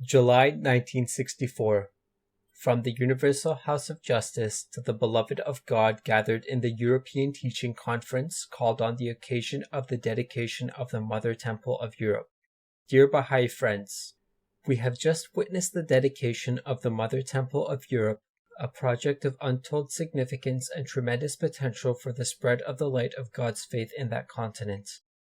July 1964. From the Universal House of Justice to the beloved of God gathered in the European Teaching Conference called on the occasion of the dedication of the Mother Temple of Europe. Dear Bahai friends, we have just witnessed the dedication of the Mother Temple of Europe, a project of untold significance and tremendous potential for the spread of the light of God's faith in that continent.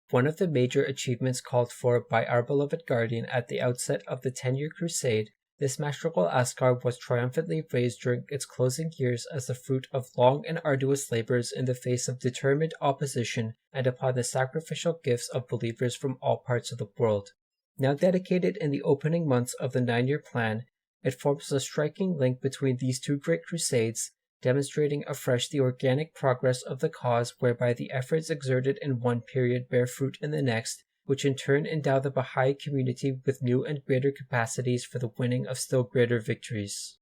One of the major achievements called for by our beloved guardian at the outset of the 10-year crusade, this magical Asgard was triumphantly raised during its closing years as the fruit of long and arduous labors in the face of determined opposition and upon the sacrificial gifts of believers from all parts of the world. Now dedicated in the opening months of the 9-year plan, it forms a striking link between these two great crusades, demonstrating afresh the organic progress of the cause whereby the efforts exerted in one period bear fruit in the next, which in turn endow the Bahai community with new and greater capacities for the winning of still greater victories.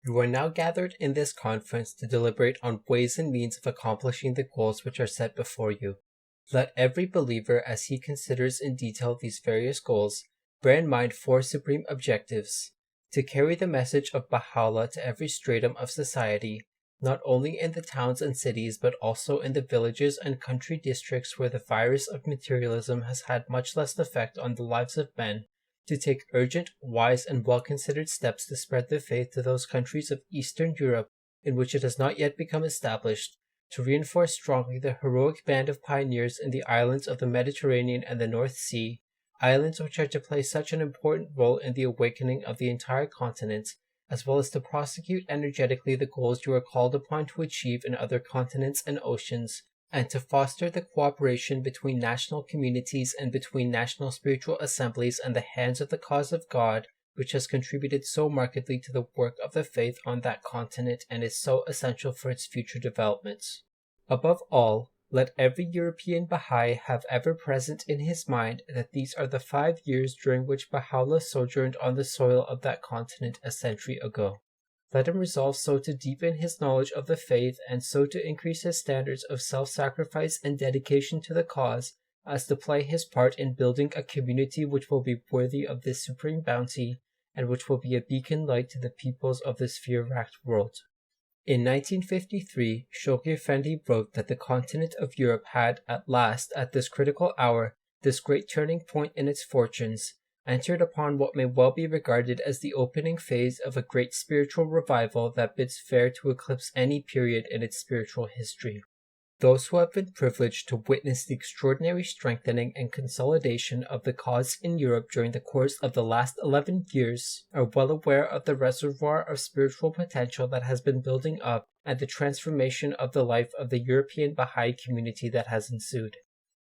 You are now gathered in this conference to deliberate on ways and means of accomplishing the goals which are set before you. Let every believer, as he considers in detail these various goals, bear in mind 4 supreme objectives: to carry the message of Baha'u'llah to every stratum of society, not only in the towns and cities but also in the villages and country districts where the virus of materialism has had much less effect on the lives of men, to take urgent, wise, and well-considered steps to spread the faith to those countries of Eastern Europe in which it has not yet become established, to reinforce strongly the heroic band of pioneers in the islands of the Mediterranean and the North Sea, islands which are to play such an important role in the awakening of the entire continent, as well as to prosecute energetically the goals you are called upon to achieve in other continents and oceans, and to foster the cooperation between national communities and between national spiritual assemblies and the hands of the cause of God, which has contributed so markedly to the work of the faith on that continent and is so essential for its future developments. Above all, let every European Bahai have ever present in his mind that these are the 5 years during which Baha'u'llah sojourned on the soil of that continent a century ago. Let him resolve so to deepen his knowledge of the faith and so to increase his standards of self-sacrifice and dedication to the cause as to play his part in building a community which will be worthy of this supreme bounty and which will be a beacon light to the peoples of this fear-racked world. In 1953, Shoghi Effendi wrote that the continent of Europe had at last, at this critical hour, this great turning point in its fortunes, entered upon what may well be regarded as the opening phase of a great spiritual revival that bids fair to eclipse any period in its spiritual history. Those who have been privileged to witness the extraordinary strengthening and consolidation of the cause in Europe during the course of the last 11 years are well aware of the reservoir of spiritual potential that has been building up and the transformation of the life of the European Bahai community that has ensued.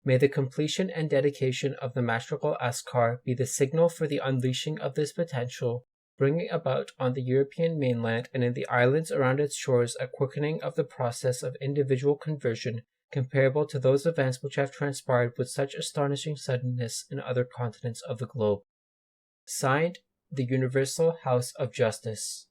May the completion and dedication of the Mashriq Askar be the signal for the unleashing of this potential, bringing about on the European mainland and in the islands around its shores a quickening of the process of individual conversion comparable to those events which have transpired with such astonishing suddenness in other continents of the globe. Signed, the Universal House of Justice.